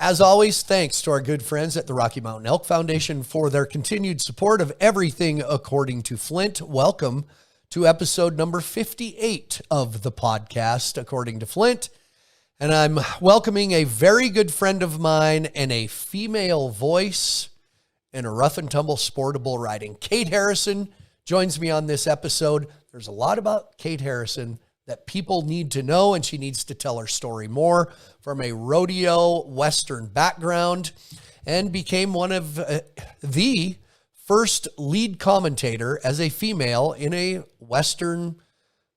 As always, thanks to our good friends at the Rocky Mountain Elk Foundation for their continued support of everything according to Flint. Welcome to episode number 58 of the podcast, According to Flint. And I'm welcoming a very good friend of mine and a female voice in a rough and tumble sport of bull riding. Kate Harrison joins me on this episode. There's a lot about Kate Harrison that people need to know, and she needs to tell her story more from a rodeo Western background, and became one of the first lead commentator as a female in a Western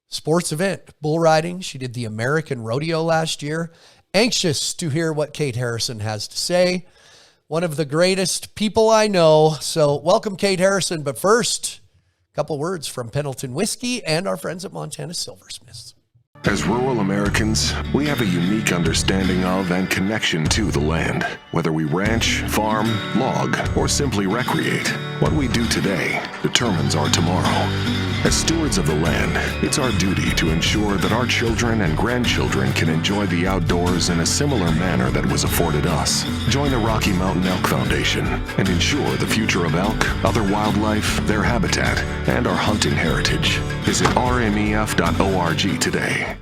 sports event, bull riding. She did the American Rodeo last year. Anxious to hear what Kate Harrison has to say. One of the greatest people I know. So welcome, Kate Harrison. But first, a couple words from Pendleton Whiskey and our friends at Montana Silversmiths. As rural Americans, we have a unique understanding of and connection to the land. Whether we ranch, farm, log, or simply recreate, what we do today determines our tomorrow. As stewards of the land, it's our duty to ensure that our children and grandchildren can enjoy the outdoors in a similar manner that was afforded us. Join the Rocky Mountain Elk Foundation and ensure the future of elk, other wildlife, their habitat, and our hunting heritage. Visit rmef.org today.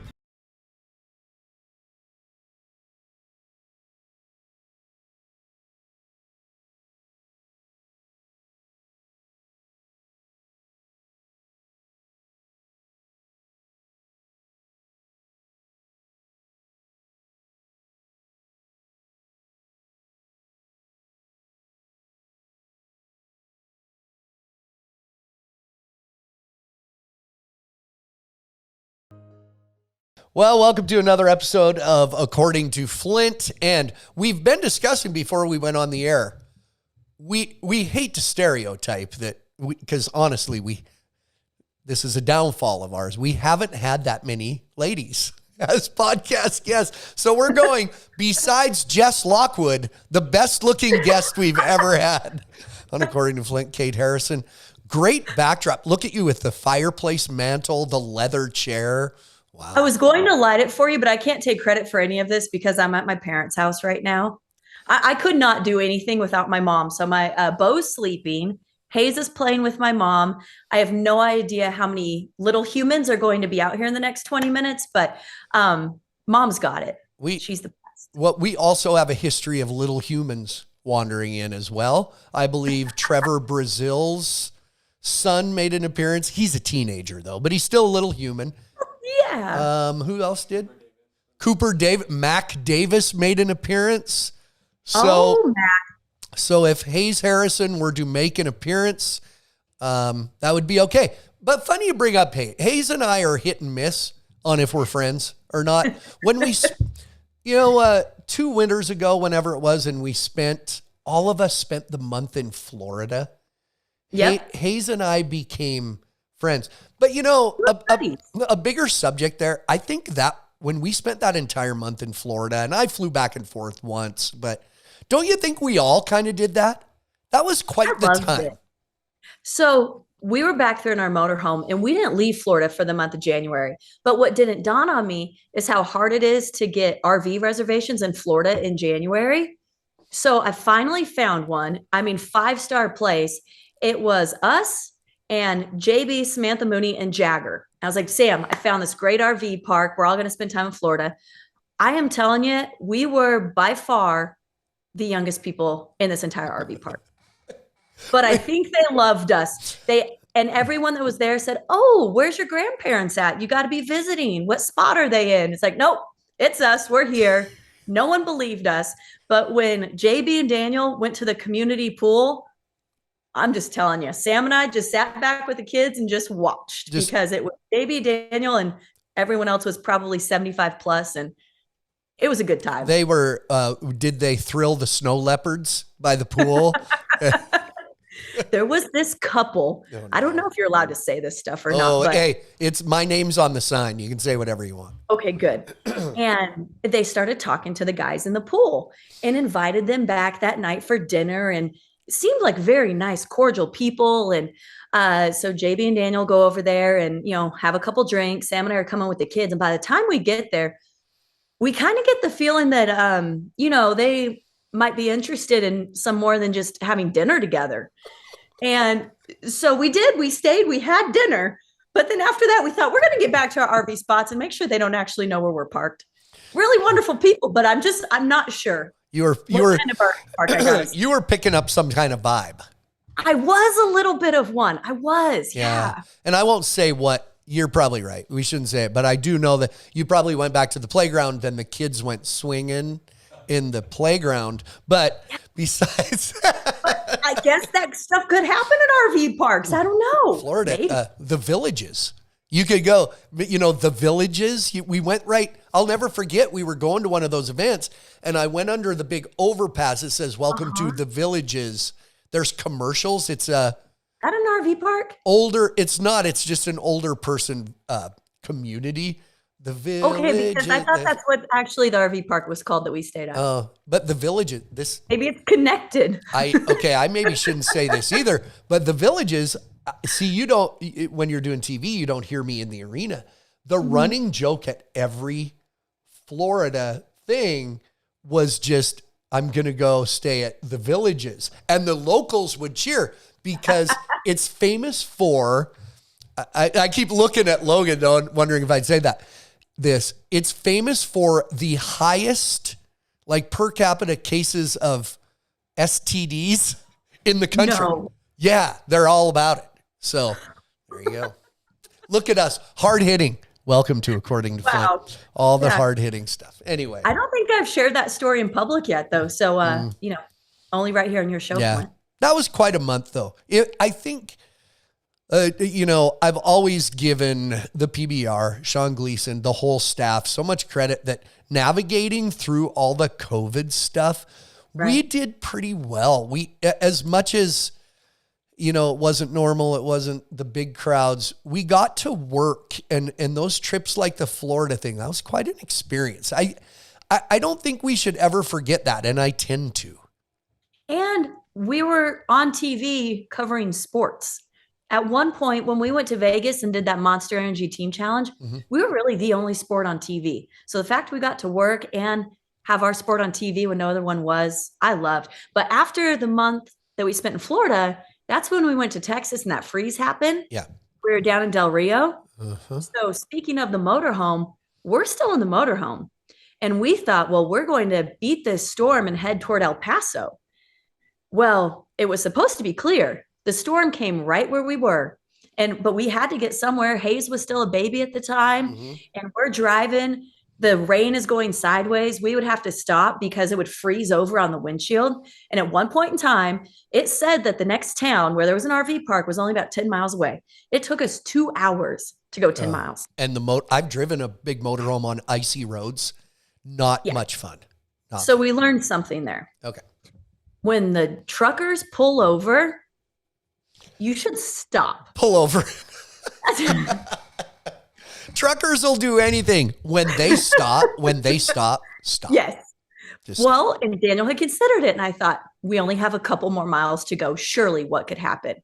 Well, welcome to another episode of According to Flint. And we've been discussing before we went on the air. We hate to stereotype that, because honestly, this is a downfall of ours. We haven't had that many ladies as podcast guests. So we're going, besides Jess Lockwood, the best looking guest we've ever had on According to Flint, Kate Harrison. Great backdrop. Look at you with the fireplace mantle, the leather chair. Wow. I was going to light it for you, but I can't take credit for any of this because I'm at my parents' house right now. I could not do anything without my mom. So my Bo's sleeping. Hayes is playing with my mom. I have no idea how many little humans are going to be out here in the next 20 minutes, but mom's got it. She's the best. Well, we also have a history of little humans wandering in as well. I believe Trevor Brazil's son made an appearance. He's a teenager though, but he's still a little human. Yeah. Who else did? Mac Davis made an appearance. So if Hayes Harrison were to make an appearance, that would be okay. But funny you bring up Hayes. Hayes and I are hit and miss on if we're friends or not. When we, 2 winters ago, whenever it was, and all of us spent the month in Florida. Yep. Hayes and I became friends. But a bigger subject there, I think that when we spent that entire month in Florida, and I flew back and forth once, but don't you think we all kind of did that? That was quite the time. It. So we were back there in our motorhome and we didn't leave Florida for the month of January. But what didn't dawn on me is how hard it is to get RV reservations in Florida in January. So I finally found one. 5-star place. It was us and JB, Samantha Mooney, and Jagger. I was like, Sam, I found this great RV park. We're all going to spend time in Florida. I am telling you, we were by far the youngest people in this entire RV park. But I think they loved us. And everyone that was there said, oh, where's your grandparents at? You got to be visiting. What spot are they in? It's like, nope, it's us. We're here. No one believed us. But when JB and Daniel went to the community pool, I'm just telling you, Sam and I just sat back with the kids and just watched because it was JB, Daniel, and everyone else was probably 75 plus. And it was a good time. They were, did they thrill the snow leopards by the pool? There was this couple. Oh, no. I don't know if you're allowed to say this stuff or not. But hey, it's my name's on the sign. You can say whatever you want. Okay, good. And they started talking to the guys in the pool and invited them back that night for dinner. And it seemed like very nice, cordial people. And so JB and Daniel go over there and, have a couple drinks. Sam and I are coming with the kids. And by the time we get there, we kind of get the feeling that, might be interested in some more than just having dinner together. And so we did. We stayed. We had dinner. But then after that, we thought we're going to get back to our RV spots and make sure they don't actually know where we're parked. Really wonderful people, but I'm not sure. You were kind of RV park I got. you were picking up some kind of vibe. I was a little bit of one. I was. Yeah. And I won't say what. You're probably right. We shouldn't say it, but I do know that you probably went back to the playground. Then the kids went swinging in the playground. But besides, but I guess that stuff could happen in RV parks. I don't know. Florida, the Villages. You could go. The Villages. We went right. I'll never forget. We were going to one of those events, and I went under the big overpass. It says "Welcome to the Villages." There's commercials. It's a. At an RV park? Older, it's not. It's just an older person community. The Village. Okay, because I thought that's what actually the RV park was called that we stayed at. Oh, but the Village, this. Maybe it's connected. I maybe shouldn't say this either, but the Villages, see, you don't, when you're doing TV, you don't hear me in the arena. The running joke at every Florida thing was just, I'm going to go stay at the Villages. And the locals would cheer. Because it's famous for, I keep looking at Logan, wondering if I'd say that. It's famous for the highest, like per capita cases of STDs in the country. No. Yeah, they're all about it. So there you go. Look at us, hard hitting. Welcome to According to Flint. All the hard hitting stuff. Anyway, I don't think I've shared that story in public yet, though. So only right here on your show. Yeah. That was quite a month, though. I think, I've always given the PBR, Sean Gleason, the whole staff, so much credit that navigating through all the COVID stuff, we did pretty well. We, as much as, it wasn't normal, it wasn't the big crowds, we got to work. And those trips like the Florida thing, that was quite an experience. I don't think we should ever forget that, and I tend to. And we were on TV covering sports. At one point, when we went to Vegas and did that Monster Energy Team Challenge, we were really the only sport on TV. So the fact we got to work and have our sport on TV when no other one was, I loved. But after the month that we spent in Florida, that's when we went to Texas and that freeze happened. Yeah. We were down in Del Rio. So speaking of the motorhome, we're still in the motorhome. And we thought, well, we're going to beat this storm and head toward El Paso. Well, it was supposed to be clear. The storm came right where we were. But we had to get somewhere. Hayes was still a baby at the time. And we're driving. The rain is going sideways. We would have to stop because it would freeze over on the windshield. And at one point in time, it said that the next town where there was an RV park was only about 10 miles away. It took us 2 hours to go 10 miles. And I've driven a big motorhome on icy roads. Not much fun. So we learned something there. Okay. When the truckers pull over, you should stop. Pull over. Truckers will do anything. When they stop. Yes. Well, and Daniel had considered it. And I thought, we only have a couple more miles to go. Surely what could happen?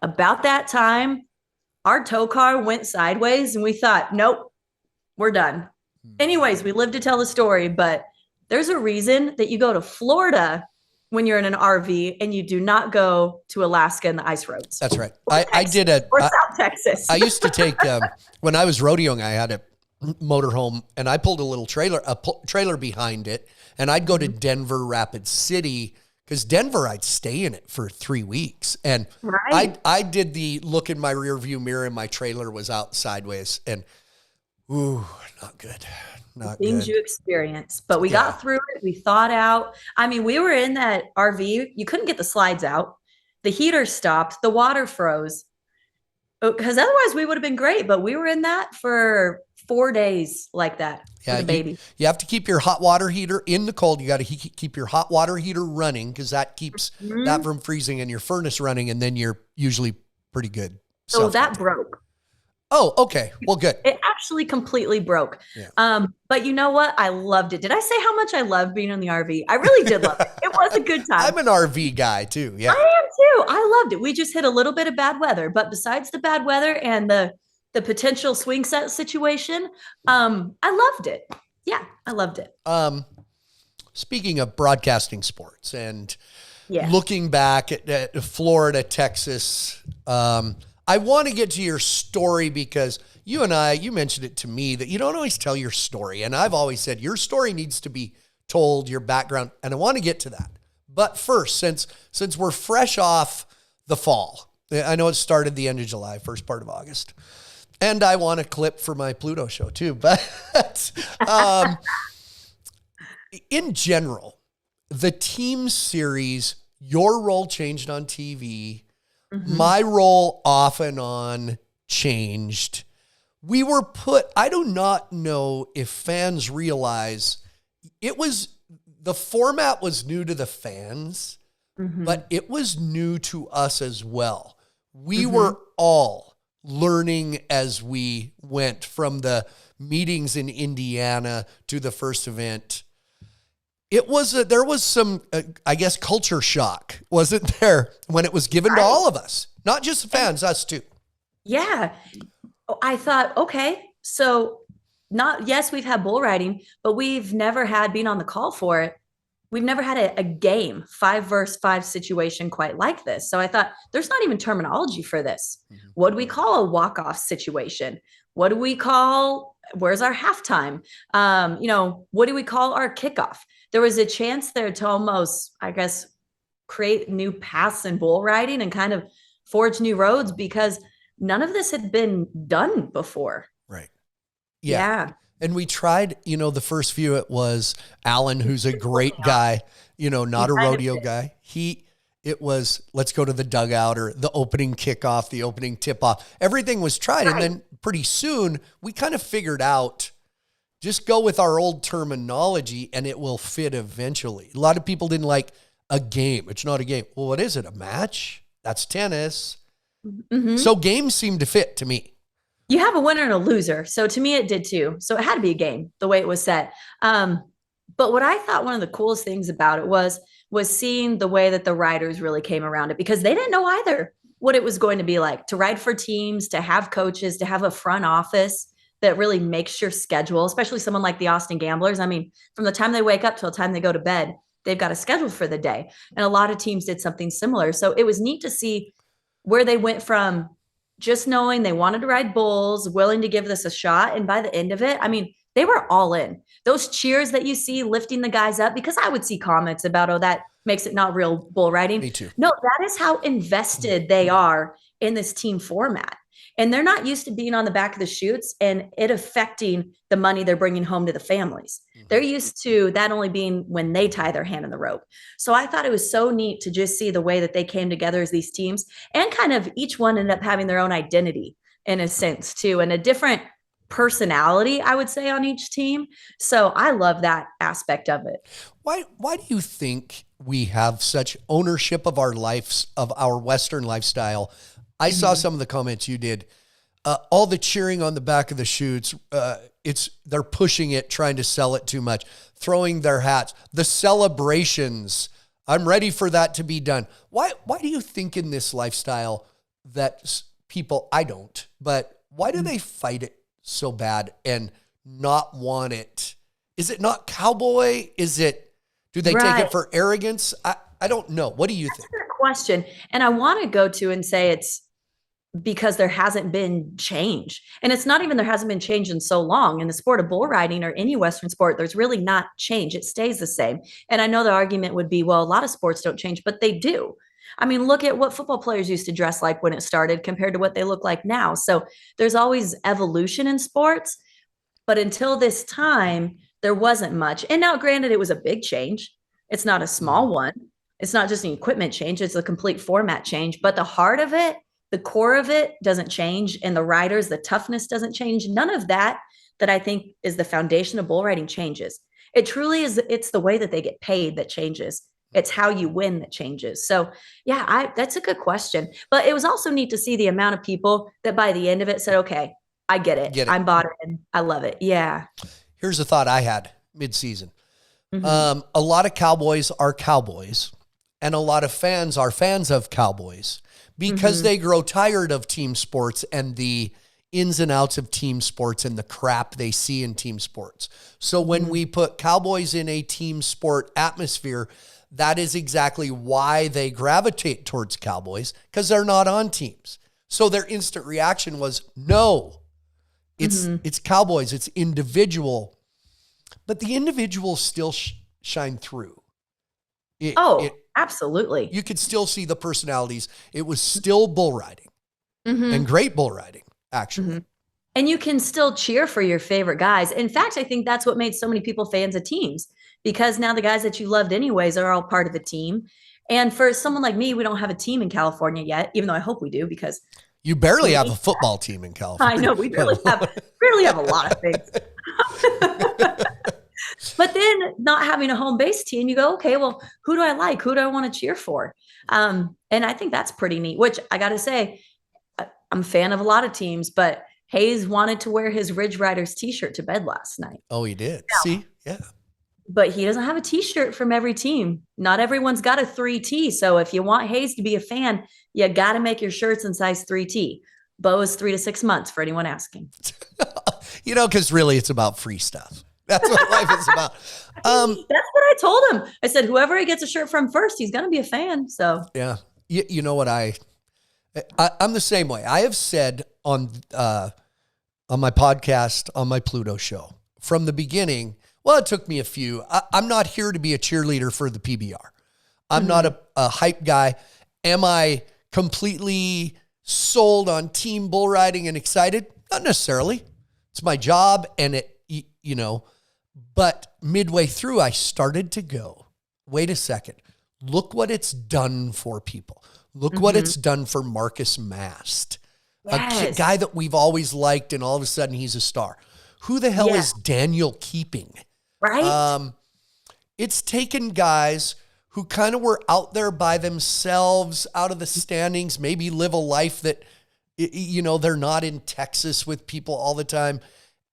About that time, our tow car went sideways and we thought, nope, we're done. Anyways, we lived to tell the story, but there's a reason that you go to Florida when you're in an RV and you do not go to Alaska and the ice roads. That's right. I did or South Texas. I used to take, when I was rodeoing, I had a motorhome and I pulled a trailer behind it, and I'd go to Denver, Rapid City, because Denver, I'd stay in it for 3 weeks. And I did the look in my rear view mirror and my trailer was out sideways, and ooh, not good. Things you experience, but we got through it. We thawed out. I mean, we were in that RV. You couldn't get the slides out. The heater stopped. The water froze. Because otherwise we would have been great. But we were in that for 4 days like that. Yeah, for the baby. You have to keep your hot water heater in the cold. You got to keep your hot water heater running because that keeps that from freezing, and your furnace running, and then you're usually pretty good. So that broke. Oh, okay. Well, good. It actually completely broke. Yeah. But you know what? I loved it. Did I say how much I loved being in the RV? I really did love it. It was a good time. I'm an RV guy too. Yeah. I am too. I loved it. We just hit a little bit of bad weather, but besides the bad weather and the potential swing set situation, I loved it. Yeah, I loved it. speaking of broadcasting sports and Yeah. looking back at Florida, Texas, I want to get to your story because you mentioned it to me that you don't always tell your story. And I've always said your story needs to be told, your background, and I want to get to that. But first, since we're fresh off the fall, I know it started the end of July, first part of August, and I want a clip for my Pluto show too. But in general, the Teams Series, your role changed on TV. My role off and on changed. We were I do not know if fans realize the format was new to the fans, but it was new to us as well. We were all learning as we went from the meetings in Indiana to the first event. There was some, I guess, culture shock, wasn't there, when it was given to all of us, not just the fans, us too. Yeah. I thought, okay, so yes, we've had bull riding, but we've never had, being on the call for it, we've never had a game 5-versus-5 situation quite like this. So I thought there's not even terminology for this. What do we call a walk-off situation? What do we call, where's our halftime? What do we call our kickoff? There was a chance there to almost, I guess, create new paths in bull riding and kind of forge new roads because none of this had been done before. Right. Yeah. And we tried, the first few, it was Alan, who's a great guy, not a rodeo guy. It was, let's go to the dugout or the opening kickoff, the opening tip off. Everything was tried. Right. And then pretty soon we kind of figured out, just go with our old terminology and it will fit eventually. A lot of people didn't like a game. It's not a game. Well, what is it? A match? That's tennis. So games seem to fit to me. You have a winner and a loser. So to me, it did too. So it had to be a game the way it was set. But what I thought one of the coolest things about it was seeing the way that the riders really came around it because they didn't know either what it was going to be like to ride for teams, to have coaches, to have a front office that really makes your schedule, especially someone like the Austin Gamblers. I mean, from the time they wake up till the time they go to bed, they've got a schedule for the day. And a lot of teams did something similar. So it was neat to see where they went from just knowing they wanted to ride bulls, willing to give this a shot. And by the end of it, I mean, they were all in. Those cheers that you see lifting the guys up, because I would see comments about, oh, that makes it not real bull riding. Me too. No, that is how invested they are in this team format. And they're not used to being on the back of the chutes and it affecting the money they're bringing home to the families. They're used to that only being when they tie their hand in the rope. So I thought it was so neat to just see the way that they came together as these teams and kind of each one ended up having their own identity in a sense too, and a different personality, I would say, on each team. So I love that aspect of it. Why do you think we have such ownership of our lives, of our Western lifestyle? I saw some of the comments you did. All the cheering on the back of the chutes, they're pushing it, trying to sell it too much, throwing their hats, the celebrations. I'm ready for that to be done. Why do you think in this lifestyle that people, I don't, but why do they fight it so bad and not want it? Is it not cowboy? Do they take it for arrogance? I don't know. What do you think? That's a good question. And I want to go to and say it's because there hasn't been change. And it's not even there hasn't been change in so long. In the sport of bull riding or any Western sport, there's really not change. It stays the same. And I know the argument would be, well, a lot of sports don't change, but they do. I mean, look at what football players used to dress like when it started compared to what they look like now. So there's always evolution in sports. But until this time, there wasn't much. And now, granted, it was a big change. It's not a small one. It's not just an equipment change. It's a complete format change. But the heart of it, the core of it doesn't change. And the riders, the toughness doesn't change. None of that I think is the foundation of bull riding changes. It truly is. It's the way that they get paid that changes. It's how you win that changes. So yeah, that's a good question. But it was also neat to see the amount of people that by the end of it said, okay, I get it. I'm bought in. I love it. Yeah. Here's a thought I had mid-season. A lot of cowboys are cowboys and a lot of fans are fans of cowboys because they grow tired of team sports and the ins and outs of team sports and the crap they see in team sports. So when we put cowboys in a team sport atmosphere, that is exactly why they gravitate towards cowboys, because they're not on teams. So their instant reaction was, no, it's cowboys, it's individual. But the individuals still shine through. Absolutely. You could still see the personalities. It was still bull riding and great bull riding, actually. And you can still cheer for your favorite guys. In fact, I think that's what made so many people fans of teams, because now the guys that you loved anyways are all part of the team. And for someone like me, we don't have a team in California yet, even though I hope we do, because you barely have a football team in California. I know, we barely have a lot of things. But then not having a home base team, you go, okay, well, who do I like? Who do I want to cheer for? And I think that's pretty neat, which I got to say, I'm a fan of a lot of teams, but Hayes wanted to wear his Ridge Riders t-shirt to bed last night. Oh, he did. See? Yeah. But he doesn't have a t-shirt from every team. Not everyone's got a 3T. So if you want Hayes to be a fan, you got to make your shirts in size 3T. Bo is 3 to 6 months for anyone asking. Because really it's about free stuff. That's what life is about. That's what I told him. I said, whoever he gets a shirt from first, he's going to be a fan. So yeah, you know what I'm the same way. I have said on my podcast, on my Pluto show from the beginning. Well, it took me a few. I'm not here to be a cheerleader for the PBR. I'm not a hype guy. Am I completely sold on team bull riding and excited? Not necessarily. It's my job, and but midway through, I started to go, wait a second, look what it's done for people. Look what it's done for Marcus Mast, a guy that we've always liked, and all of a sudden he's a star. Who the hell is Daniel Keeping? Right. It's taken guys who kind of were out there by themselves, out of the standings, maybe live a life that, they're not in Texas with people all the time.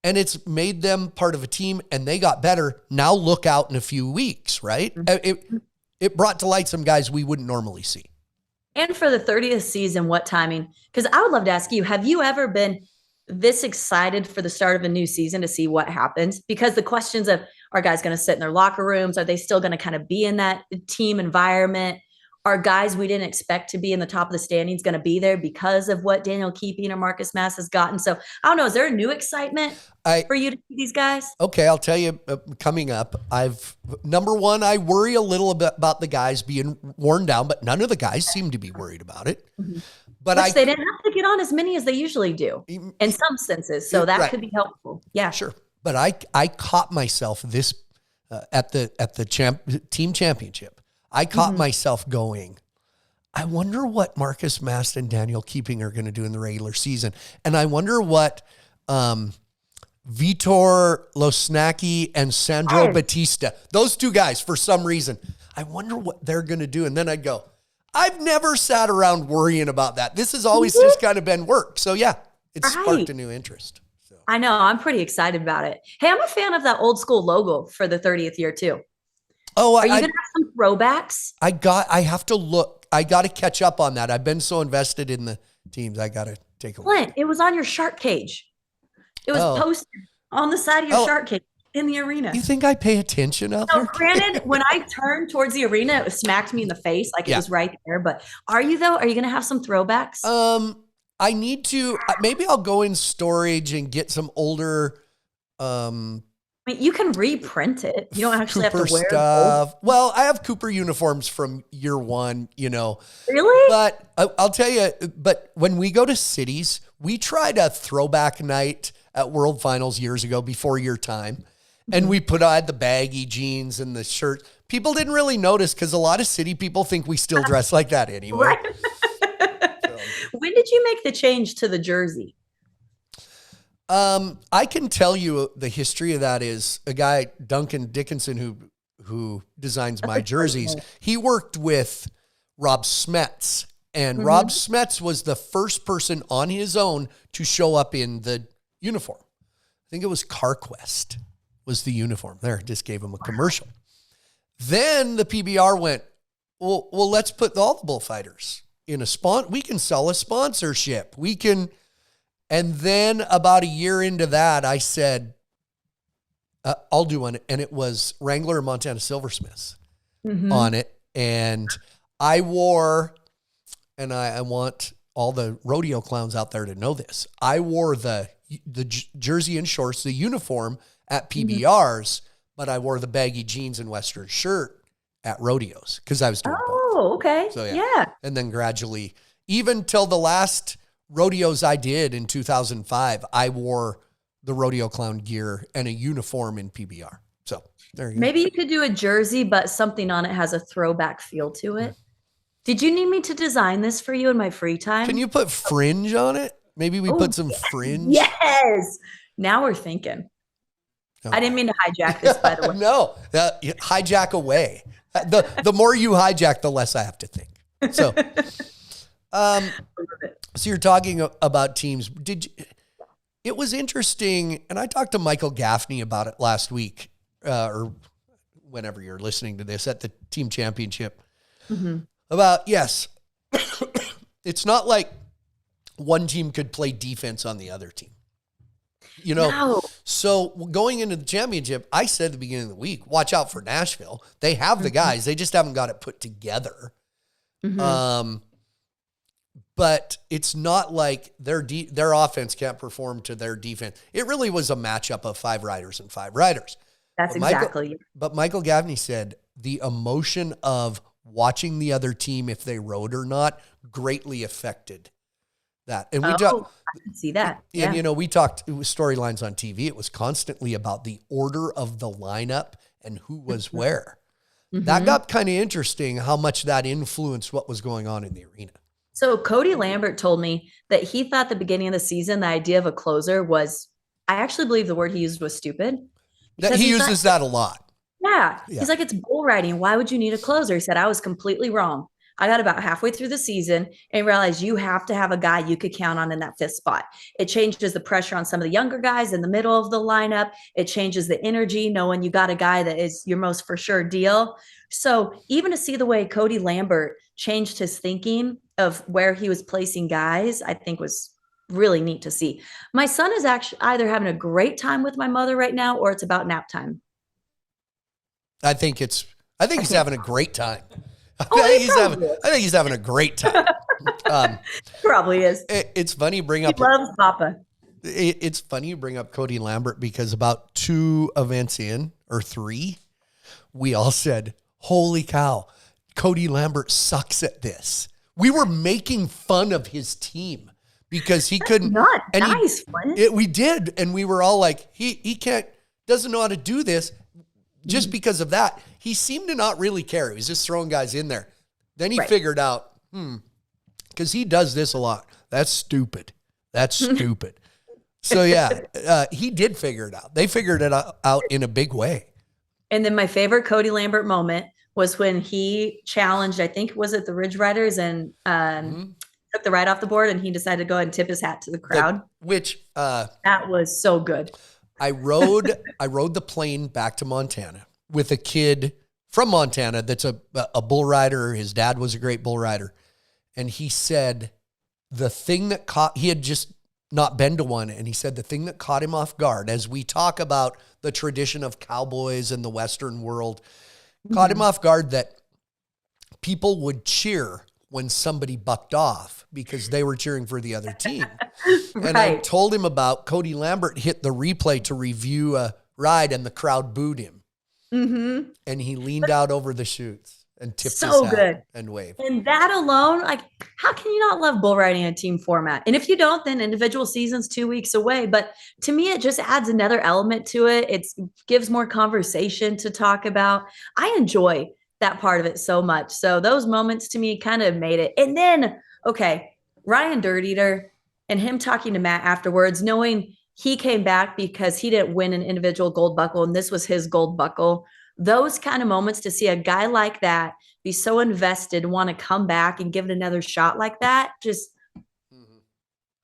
And it's made them part of a team, and they got better. Now look out in a few weeks, right? It brought to light some guys we wouldn't normally see. And for the 30th season, what timing? Because I would love to ask you, have you ever been this excited for the start of a new season to see what happens? Because the questions of, are guys going to sit in their locker rooms? Are they still going to kind of be in that team environment? Are guys we didn't expect to be in the top of the standings going to be there because of what Daniel Keeping or Marcus Mast has gotten? So I don't know. Is there a new excitement for you to see these guys? Okay, I'll tell you, coming up, number one, I worry a little bit about the guys being worn down, but none of the guys seem to be worried about it. But they didn't have to get on as many as they usually do in some senses. So that could be helpful. Yeah, sure. But I caught myself this at the team championship. I caught myself going, I wonder what Marcus Mast and Daniel Keeping are going to do in the regular season. And I wonder what Vitor Losnacki and Sandro Batista, those two guys, for some reason, I wonder what they're going to do. And then I'd go, I've never sat around worrying about that. This has always just kind of been work. So yeah, it sparked a new interest. So. I know. I'm pretty excited about it. Hey, I'm a fan of that old school logo for the 30th year too. Oh, are you going to have some throwbacks? I have to look. I got to catch up on that. I've been so invested in the teams. I got to take a look. Flint, it was on your shark cage. It was posted on the side of your shark cage in the arena. You think I pay attention out there? Granted, when I turned towards the arena, it smacked me in the face. Like it was right there. But are you though? Are you going to have some throwbacks? I need to, maybe I'll go in storage and get some older, I mean, you can reprint it. You don't actually Cooper have to wear stuff. Well, I have Cooper uniforms from year one, Really? But I'll tell you, but when we go to cities, we tried a throwback night at World Finals years ago before your time. And we put on the baggy jeans and the shirt. People didn't really notice because a lot of city people think we still dress like that anyway. Right. When did you make the change to the jersey? I can tell you the history of that is a guy, Duncan Dickinson, who designs my jerseys. He worked with Rob Smets, and Rob Smets was the first person on his own to show up in the uniform. I think it was CarQuest was the uniform. There, just gave him a commercial. Then the PBR went, well, let's put all the bullfighters in we can sell a sponsorship. We can. And then about a year into that, I said, I'll do one. And it was Wrangler and Montana Silversmiths on it. And I wore, and I want all the rodeo clowns out there to know this, I wore the jersey and shorts, the uniform at PBRs, but I wore the baggy jeans and Western shirt at rodeos because I was doing both. Oh, okay. So yeah. And then gradually, even till the last rodeos I did in 2005, I wore the rodeo clown gear and a uniform in PBR. So there you go. Maybe you could do a jersey, but something on it has a throwback feel to it. Did you need me to design this for you in my free time? Can you put fringe on it? Maybe we put some fringe. Yes. Now we're thinking. I didn't mean to hijack this, by the way. No, hijack away. The more you hijack, the less I have to think. So, so you're talking about teams. It was interesting, and I talked to Michael Gaffney about it last week, or whenever you're listening to this, at the team championship. About, yes, it's not like one team could play defense on the other team. No. So going into the championship, I said at the beginning of the week, watch out for Nashville. They have the guys. They just haven't got it put together. But it's not like their offense can't perform to their defense. It really was a matchup of 5 riders and 5 riders. That's exactly. But Michael Gaffney said the emotion of watching the other team, if they rode or not, greatly affected that. And I can see that. And, we talked, it was storylines on TV. It was constantly about the order of the lineup and who was where. That got kind of interesting, how much that influenced what was going on in the arena. So Cody Lambert told me that he thought the beginning of the season, the idea of a closer was, I actually believe the word he used was stupid. That he uses that a lot. Yeah. He's like, it's bull riding. Why would you need a closer? He said, I was completely wrong. I got about halfway through the season and realized you have to have a guy you could count on in that 5th spot. It changes the pressure on some of the younger guys in the middle of the lineup. It changes the energy, knowing you got a guy that is your most for sure deal. So even to see the way Cody Lambert changed his thinking of where he was placing guys, I think was really neat to see. My son is actually either having a great time with my mother right now, or it's about nap time. I think he's having a great time. I think he's having a great time. Probably is. It's funny you bring up. He loves Papa. It's funny you bring up Cody Lambert, because about 2 events in, or 3, we all said, holy cow, Cody Lambert sucks at this. We were making fun of his team because he couldn't. Not nice, Flint. We did. And we were all like, he doesn't know how to do this. Just because of that, he seemed to not really care. He was just throwing guys in there. Then he figured out, because he does this a lot. That's stupid. So yeah, he did figure it out. They figured it out in a big way. And then my favorite Cody Lambert moment was when he challenged, I think, was it the Ridge Riders, and took the ride off the board, and he decided to go ahead and tip his hat to the crowd. That was so good. I rode the plane back to Montana with a kid from Montana that's a bull rider. His dad was a great bull rider. And he said the thing that he had just not been to one. And he said the thing that caught him off guard, as we talk about the tradition of cowboys in the Western world, caught him off guard that people would cheer when somebody bucked off because they were cheering for the other team. And I told him about Cody Lambert hit the replay to review a ride, and the crowd booed him. And he leaned out over the chutes and tipped his hat and waved. And that alone, like, how can you not love bull riding in a team format? And if you don't, then individual season's 2 weeks away. But to me, it just adds another element to it. It gives more conversation to talk about. I enjoy that part of it so much. So those moments to me kind of made it. And then, Ryan Dirt Eater and him talking to Matt afterwards, knowing he came back because he didn't win an individual gold buckle and this was his gold buckle. Those kind of moments, to see a guy like that be so invested, want to come back and give it another shot like that, just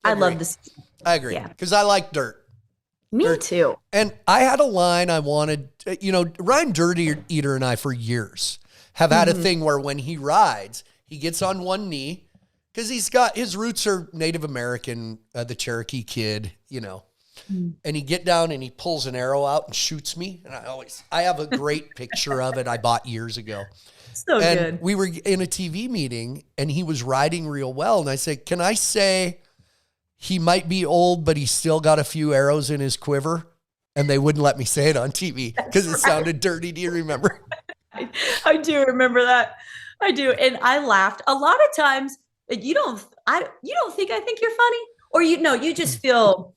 I love to see. I agree. Because I like Dirt. Me too. And I had a line I wanted, Ryan Dirt Eater and I for years have had a thing where when he rides, he gets on one knee Because his roots are Native American, the Cherokee kid, and he get down and he pulls an arrow out and shoots me. And I have a great picture of it I bought years ago. So and good. We were in a TV meeting and he was riding real well. And I said, can I say he might be old, but he's still got a few arrows in his quiver? And they wouldn't let me say it on TV because it sounded dirty. Do you remember? I do remember that. I do. And I laughed a lot of times. You don't think I think you're funny, or you just feel,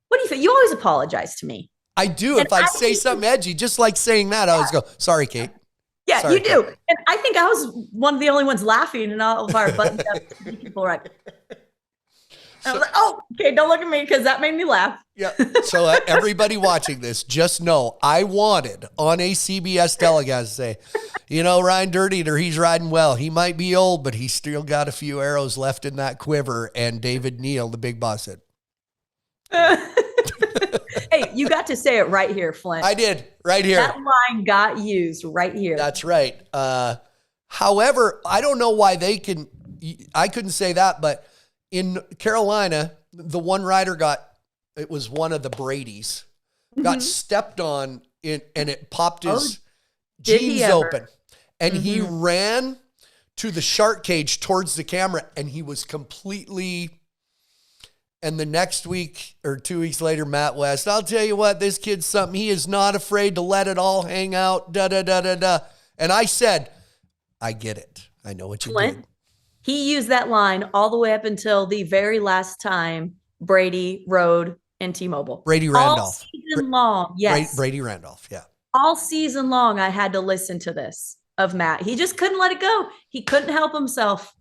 what do you feel? You always apologize to me. I do. And if I say something edgy, just like saying that, I always go, sorry, Kate. Yeah, sorry, you do. Kate. And I think I was one of the only ones laughing, and all of our buttoned up people were like, I was like, oh, okay, don't look at me because that made me laugh. Yeah. So everybody watching this, just know I wanted on a CBS telecast to say, Ryan Dirt Eater, he's riding well. He might be old, but he's still got a few arrows left in that quiver. And David Neal, the big boss, said, hey, you got to say it right here, Flint. I did, right here. That line got used right here. That's right. However, I don't know why I couldn't say that, but in Carolina, the one rider it was one of the Brady's, got stepped on and it popped his jeans open. And he ran to the shark cage towards the camera and he was completely, and the next week or 2 weeks later, Matt West, I'll tell you what, this kid's something. He is not afraid to let it all hang out, And I said, I get it. I know what you did. He used that line all the way up until the very last time Brady rode in T-Mobile. Brady Randolph. All season long, yes. Brady Randolph, yeah. All season long, I had to listen to this of Matt. He just couldn't let it go. He couldn't help himself.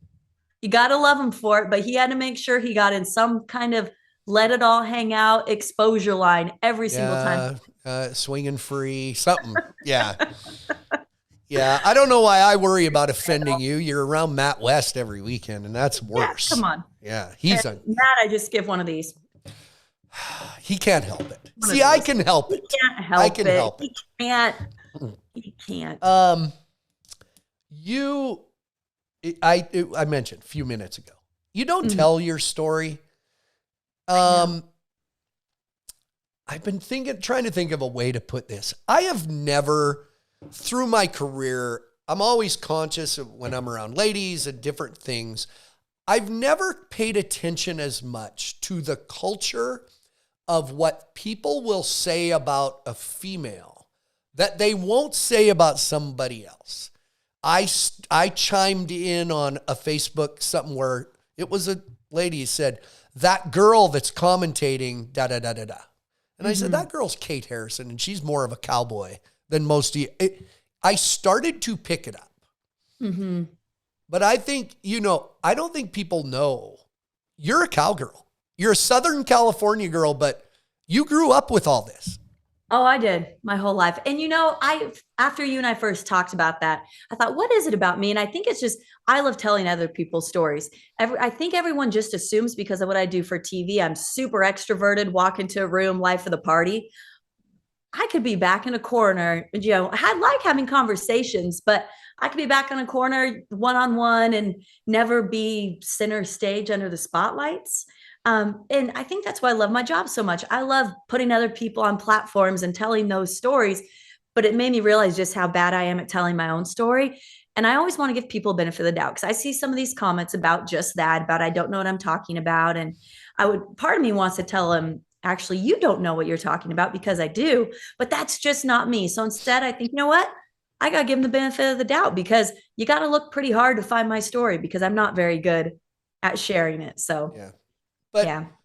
You got to love him for it, but he had to make sure he got in some kind of let it all hang out exposure line every single time. Swinging free, something. Yeah. Yeah, I don't know why I worry about offending you. You're around Matt West every weekend, and that's worse. Yeah, come on. Yeah, Matt, I just give one of these. He can't help it. See, I can help it. He can't help it. I can help it. He can't. He can't. I mentioned a few minutes ago, you don't tell your story. I've been trying to think of a way to put this. I have never, through my career, I'm always conscious of when I'm around ladies and different things. I've never paid attention as much to the culture of what people will say about a female that they won't say about somebody else. I chimed in on a Facebook something where it was a lady who said, that girl that's commentating, da-da-da-da-da. And I said, that girl's Kate Harrison, and she's more of a cowboy than most of you. I started to pick it up. But I think, I don't think people know you're a cowgirl. You're a Southern California girl, but you grew up with all this. Oh, I did my whole life. And after you and I first talked about that, I thought, what is it about me? And I think it's just, I love telling other people's stories. I think everyone just assumes because of what I do for TV, I'm super extroverted, walk into a room, life of the party. I could be back in a corner, I like having conversations, but I could be back in a corner one-on-one and never be center stage under the spotlights. And I think that's why I love my job so much. I love putting other people on platforms and telling those stories, but it made me realize just how bad I am at telling my own story. And I always want to give people a benefit of the doubt because I see some of these comments about just that, about I don't know what I'm talking about. And part of me wants to tell them, actually, you don't know what you're talking about because I do, but that's just not me. So instead I think, you know what? I got to give them the benefit of the doubt because you got to look pretty hard to find my story because I'm not very good at sharing it. So yeah.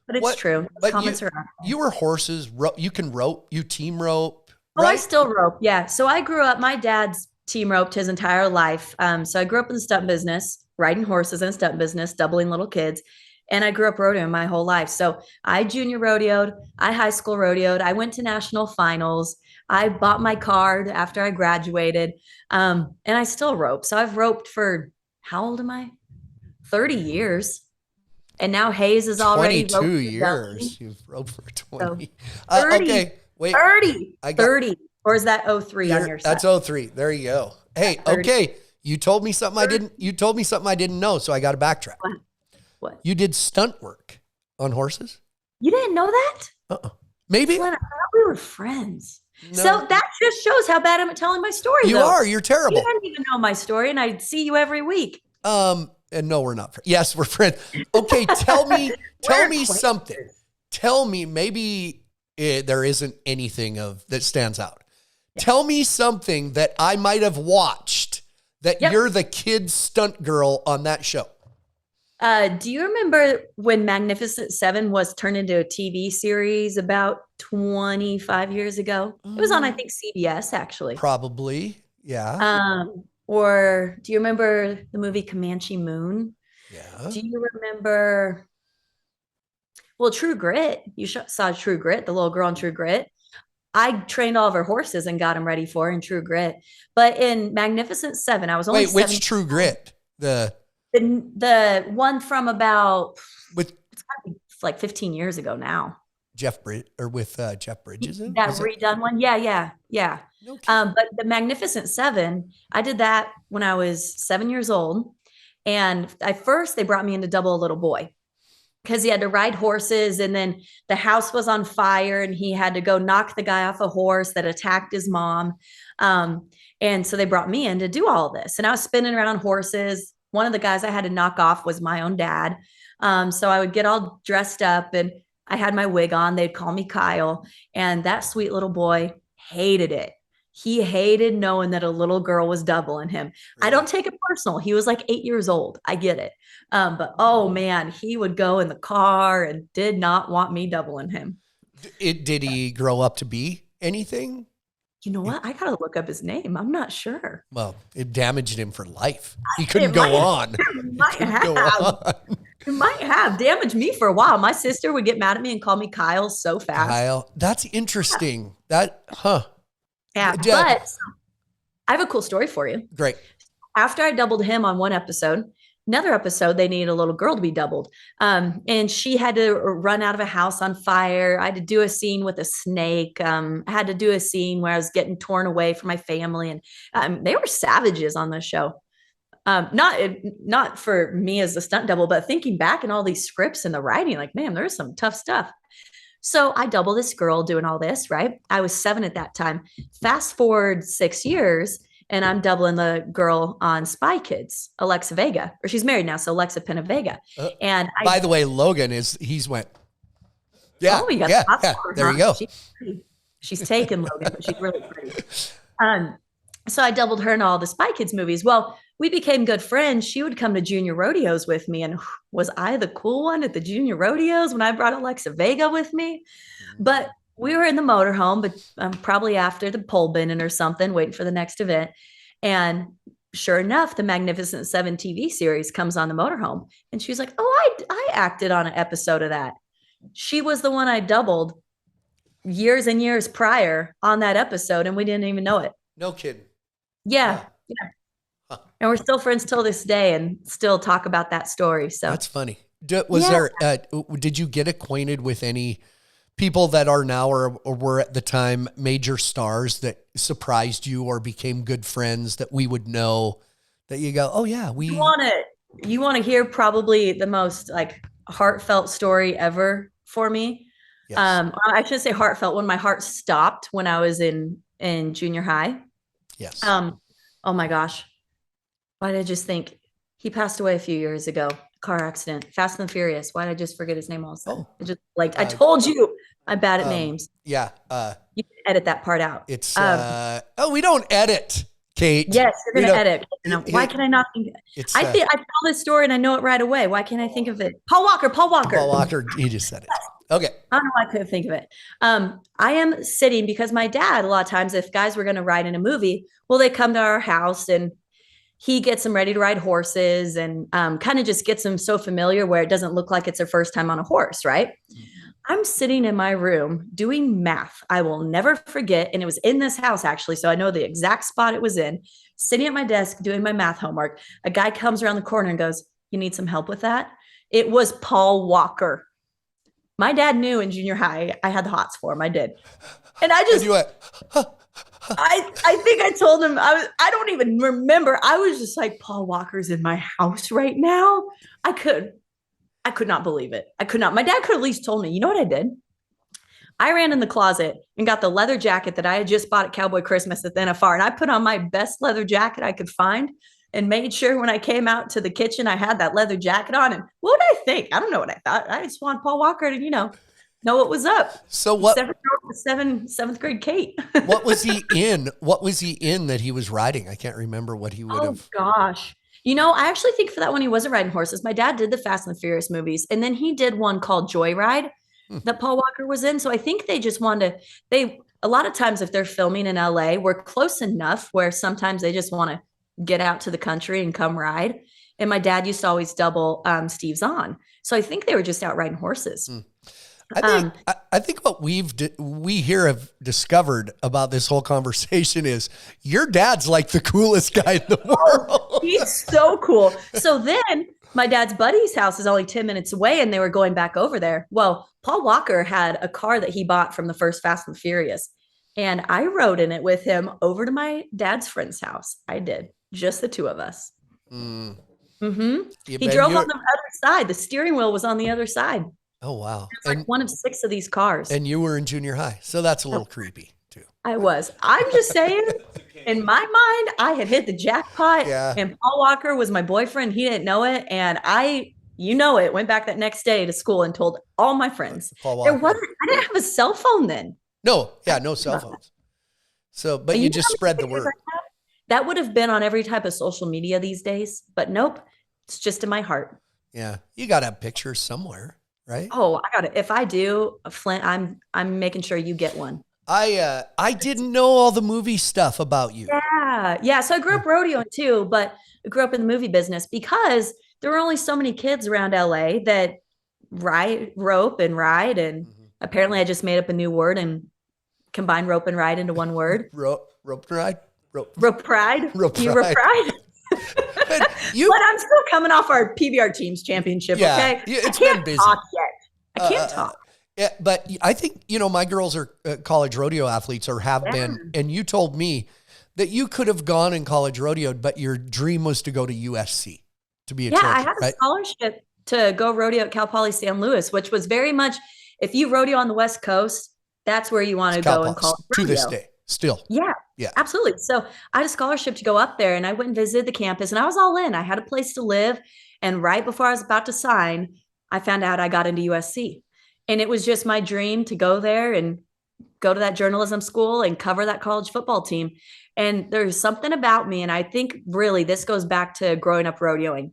But it's true. But comments are you were horses. You can rope. You team rope. Right? Oh, I right? still rope. Yeah. So I grew up. My dad's team roped his entire life. So I grew up in the stunt business, riding horses in the stunt business, doubling little kids, and I grew up rodeoing my whole life. So I junior rodeoed. I high school rodeoed. I went to national finals. I bought my card after I graduated, and I still rope. So I've roped for how old am I? 30 years. And now Hayes is already 22 years. You've roped for 20. So 30, okay, wait. 30. 30. Or is that 03 on your side? That's 03. There you go. Hey, okay. You told me something I didn't know, so I got to backtrack. What? You did stunt work on horses? You didn't know that? Maybe. Flint, I thought we were friends. No. So that just shows how bad I'm at telling my story. You are. You're terrible. You don't even know my story, and I see you every week. And no, we're not. Yes, we're friends. Okay, tell me something. Tell me, maybe there isn't anything that stands out. Yeah. Tell me something that I might have watched that you're the kid stunt girl on that show. Do you remember when Magnificent Seven was turned into a TV series about 25 years ago? It was on, I think, CBS, actually. Probably, yeah. Or do you remember the movie Comanche Moon? Yeah. Do you remember, True Grit? You saw True Grit, the little girl in True Grit. I trained all of her horses and got them ready for her in True Grit. But in Magnificent Seven, I was only which True Grit? The one from about with like 15 years ago now. Jeff Bridges in that redone one. Yeah. No but the Magnificent Seven, I did that when I was 7 years old. And at first they brought me in to double a little boy because he had to ride horses, and then the house was on fire and he had to go knock the guy off a horse that attacked his mom. And so they brought me in to do all this, and I was spinning around on horses. One of the guys I had to knock off was my own dad. So I would get all dressed up and I had my wig on. They'd call me Kyle. And that sweet little boy hated it. He hated knowing that a little girl was doubling him. Really? I don't take it personal. He was like 8 years old. I get it. But oh man, he would go in the car and did not want me doubling him. Did he grow up to be anything? You know what? I got to look up his name. I'm not sure. Well, it damaged him for life. He couldn't go on. It might have damaged me for a while. My sister would get mad at me and call me Kyle so fast. Kyle, that's interesting. Yeah, but I have a cool story for you. Great. After I doubled him on one episode, another episode, they needed a little girl to be doubled. And she had to run out of a house on fire. I had to do a scene with a snake. I had to do a scene where I was getting torn away from my family. And they were savages on the show. Not for me as a stunt double, but thinking back in all these scripts and the writing, like, man, there's some tough stuff. So I double this girl doing all this, right? I was 7 at that time. Fast forward 6 years, and I'm doubling the girl on Spy Kids, Alexa Vega, or she's married now, so Alexa Pena Vega. And by the way, Logan he's went. Yeah, oh, you got there you go. She's taken Logan, but she's really pretty. So I doubled her in all the Spy Kids movies. Well, we became good friends. She would come to junior rodeos with me. And was I the cool one at the junior rodeos when I brought Alexa Vega with me? But we were in the motorhome, but probably after the pole bending or something, waiting for the next event. And sure enough, the Magnificent Seven TV series comes on the motorhome. And she's like, oh, I acted on an episode of that. She was the one I doubled years and years prior on that episode, and we didn't even know it. No kidding. Yeah. Huh. And we're still friends till this day and still talk about that story. So that's funny. Did you get acquainted with any people that are now or were at the time major stars that surprised you or became good friends that we would know that you go, oh yeah, you want to hear probably the most like heartfelt story ever for me. Yes. I shouldn't say heartfelt, when my heart stopped when I was in junior high. Yes. Oh my gosh. Why did I just think he passed away a few years ago? Car accident, Fast and Furious. Why did I just forget his name also? I told you I'm bad at names. Yeah. You can edit that part out. It's, we don't edit, Kate. Yes, you're going to edit. Why can I not think? I tell this story and I know it right away. Why can't I think of it? Paul Walker. He just said it. Okay. I don't know why I couldn't think of it. I am sitting because my dad, a lot of times, if guys were going to ride in a movie, well, they come to our house and he gets them ready to ride horses and kind of just gets them so familiar where it doesn't look like it's their first time on a horse, right? I'm sitting in my room doing math. I will never forget. And it was in this house, actually. So I know the exact spot it was in. Sitting at my desk doing my math homework. A guy comes around the corner and goes, you need some help with that? It was Paul Walker. My dad knew in junior high I had the hots for him. I did. And I just... I think I told him I don't even remember. I was just like, Paul Walker's in my house right now. I could not believe it. I could not. My dad could at least told me. You know what I did? I ran in the closet and got the leather jacket that I had just bought at Cowboy Christmas at the NFR. And I put on my best leather jacket I could find and made sure when I came out to the kitchen, I had that leather jacket on. And what did I think? I don't know what I thought. I just want Paul Walker to, know what was up. So what? Seventh grade Kate. What was he in? What was he in that he was riding? I can't remember what he would have. Oh gosh. I actually think for that one, he wasn't riding horses. My dad did the Fast and the Furious movies. And then he did one called Joyride that Paul Walker was in. So I think they just wanted a lot of times if they're filming in LA, we're close enough where sometimes they just want to get out to the country and come ride. And my dad used to always double Steve Zahn. So I think they were just out riding horses. I think what we here have discovered about this whole conversation is your dad's like the coolest guy in the world. He's so cool. So then my dad's buddy's house is only 10 minutes away and they were going back over there. Well, Paul Walker had a car that he bought from the first Fast and Furious. And I rode in it with him over to my dad's friend's house. I did. Just the two of us. Mm-hmm. He drove on the other side. The steering wheel was on the other side. Oh, wow. It's like one of 6 of these cars. And you were in junior high. So that's a little creepy too. I was. I'm just saying, in my mind, I had hit the jackpot and Paul Walker was my boyfriend. He didn't know it. And I went back that next day to school and told all my friends. I didn't have a cell phone then. No. Yeah. No cell phones. So, but you just spread the word. That would have been on every type of social media these days, but nope. It's just in my heart. Yeah. You got to have pictures somewhere. Right? Oh, I got it. If I do, Flint, I'm making sure you get one. I didn't know all the movie stuff about you. Yeah. So I grew up rodeoing too, but I grew up in the movie business because there were only so many kids around LA that rope and ride. And apparently I just made up a new word and combined rope and ride into one word. Rope and ride? Rope pride? You rope pride? But I'm still coming off our PBR Teams Championship, okay? It's I can't been busy. talk yet. I can't talk. Yeah, but I think, my girls are college rodeo athletes or have been. And you told me that you could have gone in college rodeo, but your dream was to go to USC to be a champion. I had a scholarship to go rodeo at Cal Poly San Luis, which was very much, if you rodeo on the West Coast, that's where you want to go in college rodeo. To this day, still. Yeah, absolutely. So I had a scholarship to go up there and I went and visited the campus and I was all in. I had a place to live. And right before I was about to sign, I found out I got into USC. And it was just my dream to go there and go to that journalism school and cover that college football team. And there's something about me. And I think really this goes back to growing up rodeoing.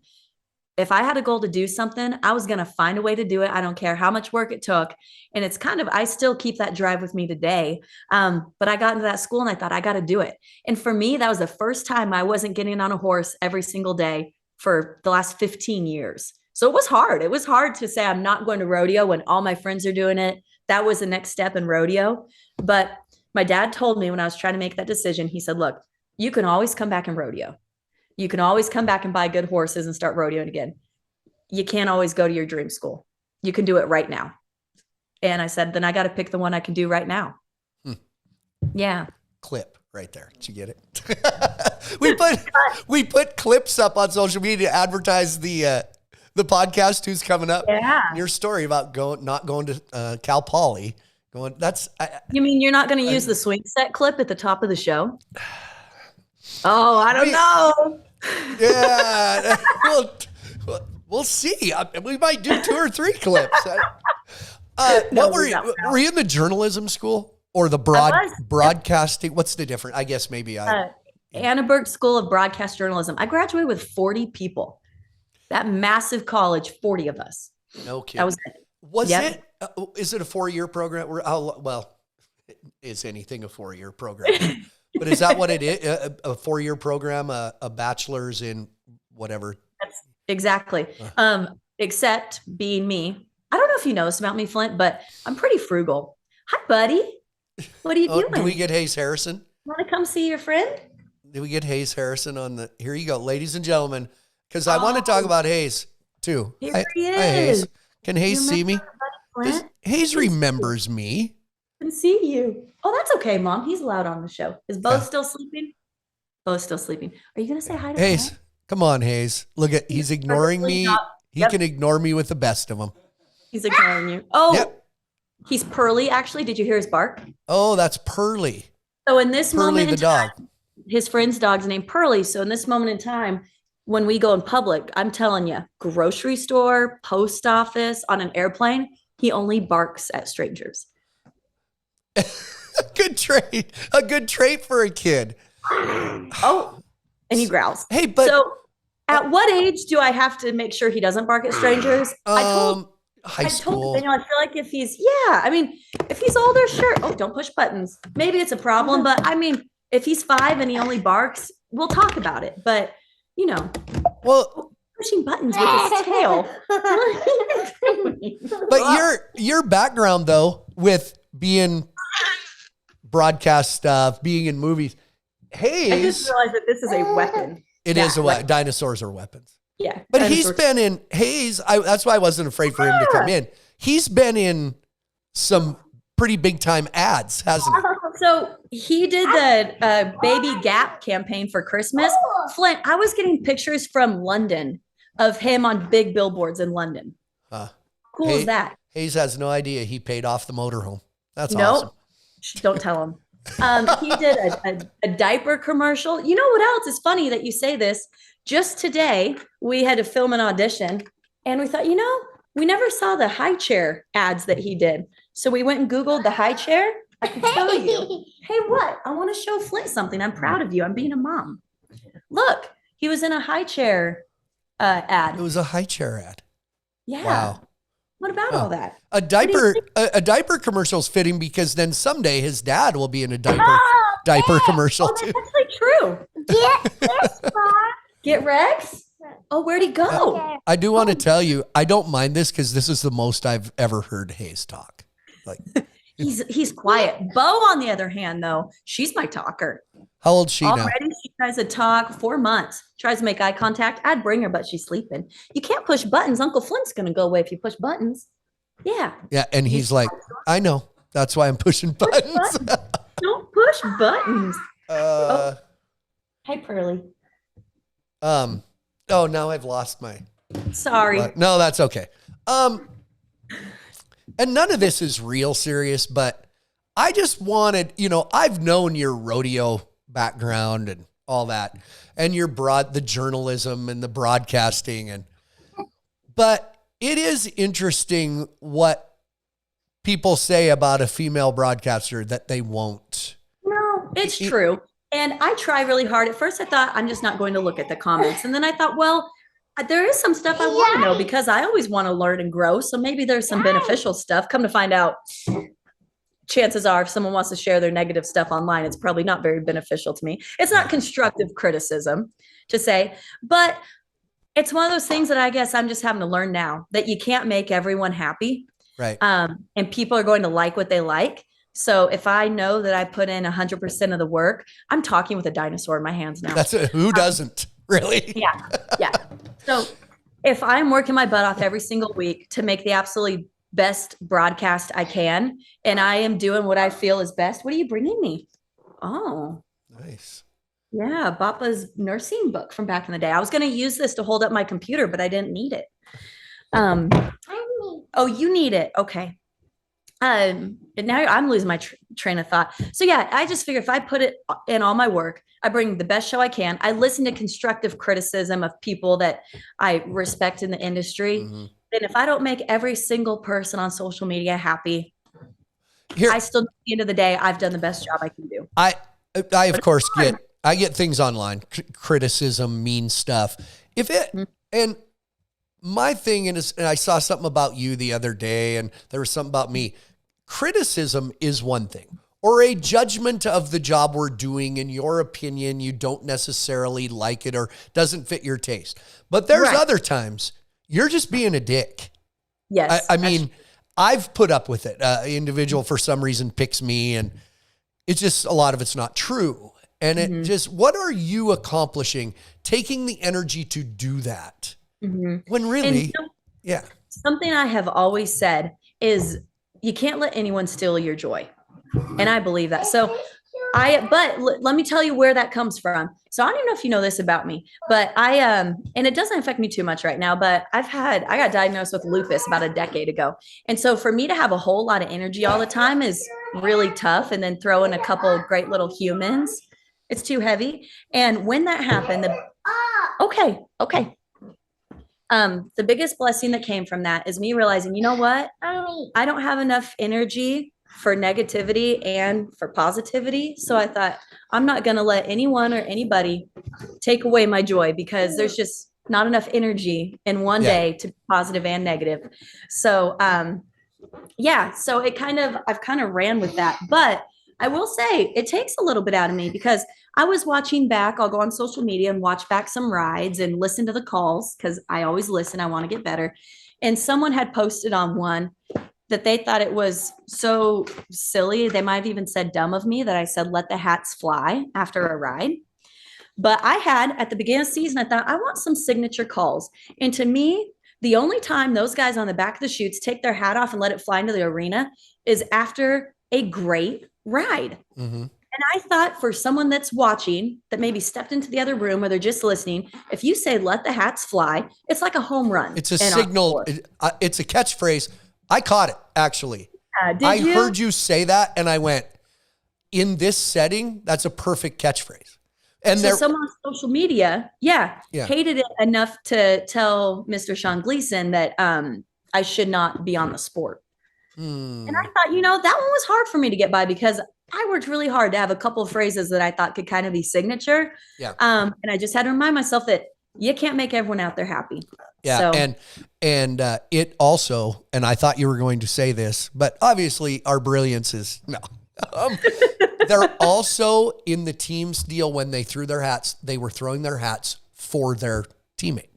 If I had a goal to do something, I was going to find a way to do it. I don't care how much work it took. And it's I still keep that drive with me today. But I got into that school and I thought I got to do it. And for me, that was the first time I wasn't getting on a horse every single day for the last 15 years. So it was hard. It was hard to say I'm not going to rodeo when all my friends are doing it. That was the next step in rodeo. But my dad told me when I was trying to make that decision, he said, look, you can always come back and rodeo. You can always come back and buy good horses and start rodeoing again. You can't always go to your dream school. You can do it right now. And I said, then I got to pick the one I can do right now. Yeah. Clip right there. Did you get it? we put clips up on social media to advertise the podcast who's coming up. Yeah. Your story about not going to Cal Poly. You mean you're not going to use the swing set clip at the top of the show? Oh, I don't know. Yeah. We'll see. We might do 2 or 3 clips. Were you in the journalism school or the broadcasting? What's the difference? I guess maybe Annenberg School of Broadcast Journalism. I graduated with 40 people. That massive college, 40 of us. No kidding. That was it. Is it a 4-year program? Is anything a 4-year program? But is that what it is? A 4-year program, a bachelor's in whatever? That's exactly. Except being me. I don't know if you know this about me, Flint, but I'm pretty frugal. Hi, buddy. What are you doing? Do we get Hayes Harrison? Want to come see your friend? Do we get Hayes Harrison here you go, ladies and gentlemen, because I want to talk about Hayes too. Here he is. Hi, Hayes. Can Hayes see me? Hayes remembers me. I can see you. Oh, that's okay, Mom. He's allowed on the show. Is Bo Yeah. still sleeping? Bo's still sleeping. Are you going to say hi to Hayes, Flint? come on, Hayes. Look at, he's ignoring Perfectly me. not. He Yep. can ignore me with the best of them. He's ignoring you. Oh, Yep. he's Pearly, actually. Did you hear his bark? Oh, that's Pearly. So in this Pearly moment the in time, dog. his friend's dog's named Pearly. So in this moment in time, when we go in public, I'm telling you, grocery store, post office, on an airplane, he only barks at strangers. Good trait. A good trait for a kid. Oh, and he growls. Hey, but so at what age do I have to make sure he doesn't bark at strangers? high I told school. Daniel, I feel like if he's, I mean, if he's older, sure. Oh, don't push buttons. Maybe it's a problem, but I mean, if he's 5 and he only barks, we'll talk about it. But, Well, pushing buttons with his tail. but your background though, with being broadcast stuff, being in movies, I Hayes, just realized that this is a weapon. it is a weapon. Dinosaurs are weapons. Yeah. But he's been in Hayes. That's why I wasn't afraid for him to come in. He's been in some pretty big time ads, hasn't he? So he did the Baby Gap campaign for Christmas. Flint, I was getting pictures from London of him on big billboards in London. Cool is that? Hayes has no idea he paid off the motorhome. That's awesome. Don't tell him. He did a diaper commercial. You know what else is funny that you say this? Just today, we had to film an audition and we thought, we never saw the high chair ads that he did. So we went and Googled the high chair. I can tell you. Hey, what? I want to show Flint something. I'm proud of you. I'm being a mom. Look, he was in a high chair ad. It was a high chair ad. Yeah. Wow. What about all that? A diaper commercial is fitting because then someday his dad will be in a diaper commercial too. That's actually true. Get this far. Get Rex? Oh, where'd he go? I do want to tell you, I don't mind this because this is the most I've ever heard Hayes talk. Like he's quiet. Bo, on the other hand, though, she's my talker. How old is she now? Already she tries to talk 4 months, tries to make eye contact. I'd bring her, but she's sleeping. You can't push buttons. Uncle Flint's going to go away if you push buttons. Yeah. Yeah. And he's like, I know. That's why I'm pushing buttons. Don't push buttons. Hi, Pearly. Oh, now I've lost my. Sorry. No, that's okay. And none of this is real serious, but I just wanted, I've known your rodeo background and all that, and the journalism and the broadcasting, but it is interesting what people say about a female broadcaster that they won't. No, it's true. And I try really hard. At first I thought I'm just not going to look at the comments. And then I thought, well, there is some stuff I want to know because I always want to learn and grow. So maybe there's some beneficial stuff. Come to find out, chances are if someone wants to share their negative stuff online, it's probably not very beneficial to me. It's not constructive criticism to say, but it's one of those things that I guess I'm just having to learn now that you can't make everyone happy. Right. And people are going to like what they like. So if I know that I put in 100% of the work, I'm talking with a dinosaur in my hands now. Who doesn't really? Yeah. So if I'm working my butt off every single week to make the absolutely best broadcast I can, and I am doing what I feel is best, what are you bringing me? Oh, nice. Yeah. Bapa's nursing book from back in the day. I was going to use this to hold up my computer, but I didn't need it. Oh, you need it. Okay. And now I'm losing my train of thought. So yeah, I just figure if I put it in all my work, I bring the best show I can. I listen to constructive criticism of people that I respect in the industry. Mm-hmm. And if I don't make every single person on social media happy, I still, at the end of the day, I've done the best job I can do. I of course get things online, criticism, mean stuff. And my thing is, and I saw something about you the other day, and there was something about me. Criticism is one thing, or a judgment of the job we're doing. In your opinion, you don't necessarily like it or doesn't fit your taste. But there's other times you're just being a dick. Yes. I mean, I've put up with it. Individual for some reason picks me, and it's just a lot of it's not true. And it just, what are you accomplishing? Taking the energy to do that. When really, something I have always said is you can't let anyone steal your joy. And I believe that. So let me tell you where that comes from. So I don't even know if you know this about me, but and it doesn't affect me too much right now, but I got diagnosed with lupus about a decade ago. And so for me to have a whole lot of energy all the time is really tough. And then throw in a couple of great little humans, it's too heavy. And when that happened, okay. The biggest blessing that came from that is me realizing, you know what? I don't have enough energy for negativity and for positivity. So I thought, I'm not going to let anyone or anybody take away my joy, because there's just not enough energy in one day to be positive and negative. So, so I've kind of ran with that, but I will say it takes a little bit out of me, because I was watching back. I'll go on social media and watch back some rides and listen to the calls, because I always listen. I want to get better. And someone had posted on one that they thought it was so silly. They might have even said dumb of me that I said, let the hats fly after a ride. But I had, at the beginning of the season, I thought, I want some signature calls. And to me, the only time those guys on the back of the chutes take their hat off and let it fly into the arena is after a great ride. Mm-hmm. And I thought, for someone that's watching, that maybe stepped into the other room or they're just listening, if you say, let the hats fly, it's like a home run. It's a signal. It's a catchphrase. I caught it, actually. I heard you say that, and I went, in this setting, that's a perfect catchphrase. And so someone on social media, hated it enough to tell Mr. Sean Gleason that I should not be on the sport. And I thought, that one was hard for me to get by, because I worked really hard to have a couple of phrases that I thought could kind of be signature. Yeah. And I just had to remind myself that you can't make everyone out there happy. Yeah. So. And it also, and I thought you were going to say this, but obviously our brilliance is no. They're also in the team's deal. When they threw their hats, they were throwing their hats for their teammate,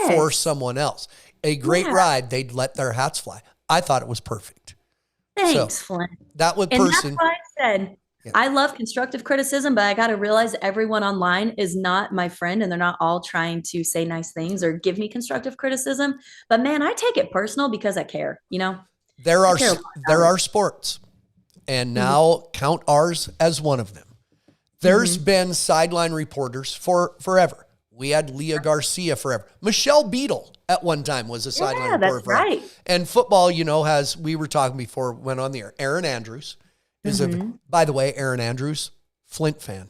for someone else. A great ride, they'd let their hats fly. I thought it was perfect. Thanks, Flint. That was person. That's why I said, I love constructive criticism, but I got to realize everyone online is not my friend, and they're not all trying to say nice things or give me constructive criticism. But man, I take it personal because I care, There are sports, and now count ours as one of them. There's been sideline reporters forever. We had Leah Garcia forever. Michelle Beadle at one time was a sideline reporter. That's right. And football, we were talking before, went on the air. Erin Andrews is by the way, Erin Andrews, Flint fan.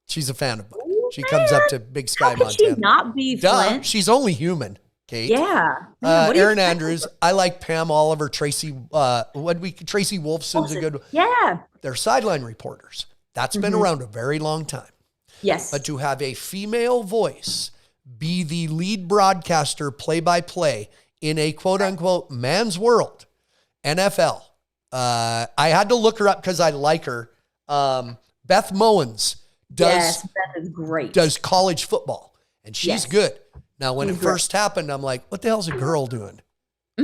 She's a fan of mine. She comes up to Big Sky, Montana. How could she not be Flint? She's only human, Kate. Yeah. Erin Andrews. I like Pam Oliver, Tracy Wolfson's a good one. Yeah. They're sideline reporters. That's been around a very long time. Yes. But to have a female voice be the lead broadcaster, play-by-play in a quote-unquote man's world, NFL. I had to look her up because I like her. Beth Mowens Beth is great. Does college football, and she's good. Now, when it first happened, I'm like, what the hell's a girl doing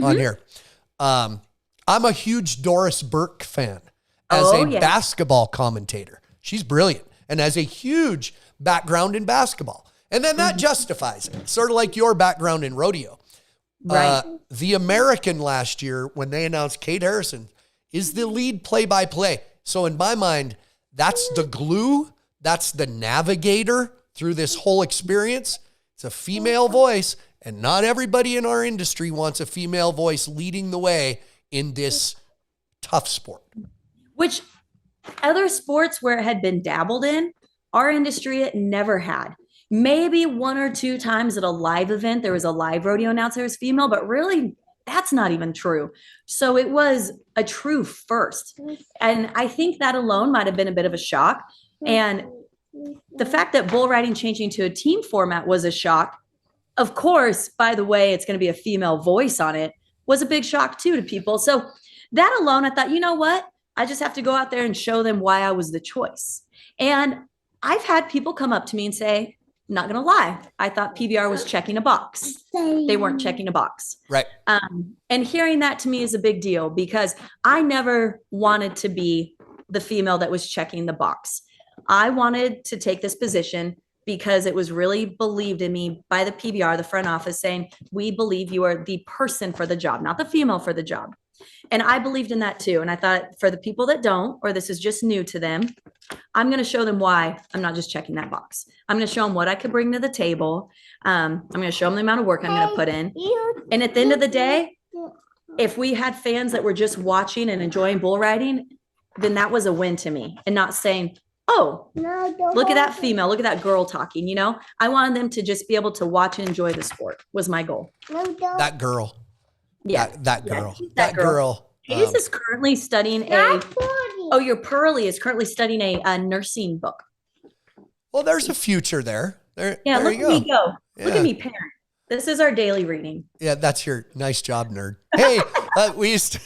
on here? I'm a huge Doris Burke fan as basketball commentator. She's brilliant and has a huge background in basketball. And then that justifies it. Sort of like your background in rodeo. Right. The American last year, when they announced Kate Harrison is the lead play-by-play. So in my mind, that's the glue. That's the navigator through this whole experience. It's a female voice, and not everybody in our industry wants a female voice leading the way in this tough sport. Which other sports where it had been dabbled in, our industry, it never had. Maybe one or two times at a live event, there was a live rodeo announcer who's female, but really that's not even true. So it was a true first. And I think that alone might've been a bit of a shock. And the fact that bull riding changing to a team format was a shock. Of course, by the way, it's going to be a female voice on it, was a big shock too to people. So that alone, I thought, you know what? I just have to go out there and show them why I was the choice. And I've had people come up to me and say, not going to lie, I thought PBR was checking a box. They weren't checking a box. Right. And hearing that to me is a big deal because I never wanted to be the female that was checking the box. I wanted to take this position because it was really believed in me by the PBR, the front office, saying, we believe you are the person for the job, not the female for the job. And I believed in that too. And I thought for the people that don't, or this is just new to them, I'm going to show them why I'm not just checking that box. I'm going to show them what I could bring to the table. I'm going to show them the amount of work I'm going to put in. And at the end of the day, if we had fans that were just watching and enjoying bull riding, then that was a win to me, and not saying, oh, look at that female, look at that girl talking, I wanted them to just be able to watch and enjoy the sport was my goal. That girl. Yeah. That girl. That girl. Hayes is currently studying your Pearly is currently studying a nursing book. Well, there's a future there. There look you at me go. Yeah. Look at me parent. This is our daily reading. Yeah, that's your nice job, nerd. Hey, we used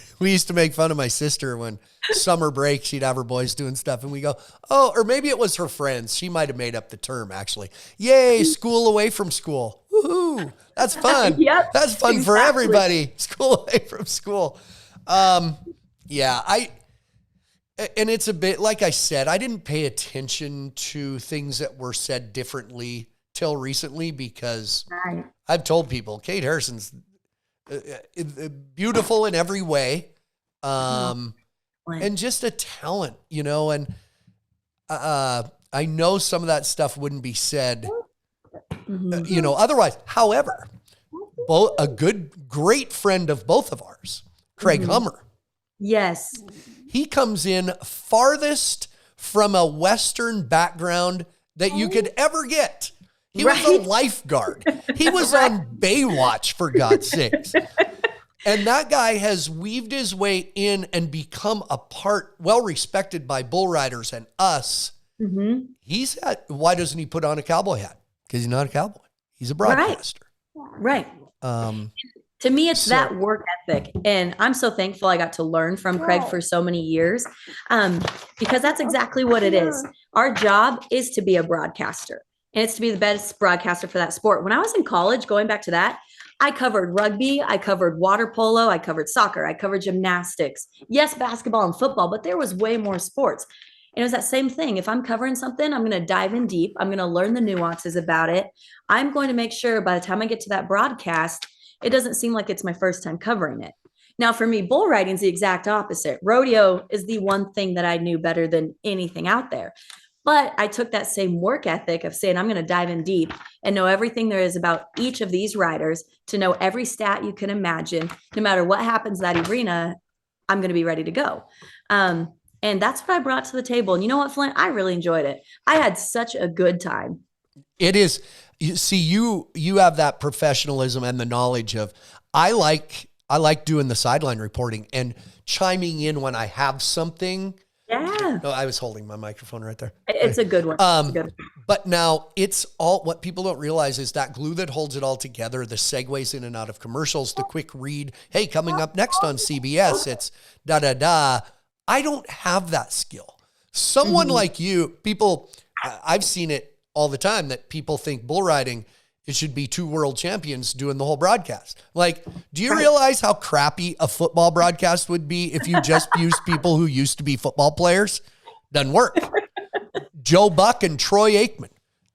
to make fun of my sister when summer break, she'd have her boys doing stuff, and we go, oh, or maybe it was her friends. She might have made up the term, actually. Yay, school away from school. Woohoo. That's fun. Yep, that's fun for everybody. School away from school. And it's a bit, like I said, I didn't pay attention to things that were said differently till recently, because I've told people Kate Harrison's beautiful in every way, and just a talent, and I know some of that stuff wouldn't be said, otherwise. However, a great friend of both of ours, Craig Hummer. Yes. He comes in farthest from a Western background that you could ever get. He was a lifeguard. He was on Baywatch, for God's sakes. And that guy has weaved his way in and become a part, well respected by bull riders and us. Mm-hmm. Why doesn't he put on a cowboy hat? Because he's not a cowboy. He's a broadcaster. Right. To me, it's that work ethic. And I'm so thankful I got to learn from Craig for so many years, because that's exactly what it is. Our job is to be a broadcaster, and it's to be the best broadcaster for that sport. When I was in college, going back to that, I covered rugby, I covered water polo, I covered soccer, I covered gymnastics. Yes, basketball and football, but there was way more sports. And it was that same thing. If I'm covering something, I'm going to dive in deep. I'm going to learn the nuances about it. I'm going to make sure by the time I get to that broadcast, it doesn't seem like it's my first time covering it. Now, for me, bull riding is the exact opposite. Rodeo is the one thing that I knew better than anything out there. But I took that same work ethic of saying, I'm going to dive in deep and know everything there is about each of these riders, to know every stat you can imagine. No matter what happens in that arena, I'm going to be ready to go. And that's what I brought to the table. And you know what, Flint? I really enjoyed it. I had such a good time. It is. You see, you have that professionalism and the knowledge of, I like doing the sideline reporting and chiming in when I have something. Yeah. No, I was holding my microphone right there. It's a good one. But now it's all, what people don't realize is that glue that holds it all together, the segues in and out of commercials, the quick read. Hey, coming up next on CBS, it's da-da-da. I don't have that skill. Someone like you, people, I've seen it all the time that people think bull riding, it should be two world champions doing the whole broadcast. Like, do you realize how crappy a football broadcast would be if you just used people who used to be football players? Doesn't work. Joe Buck and Troy Aikman.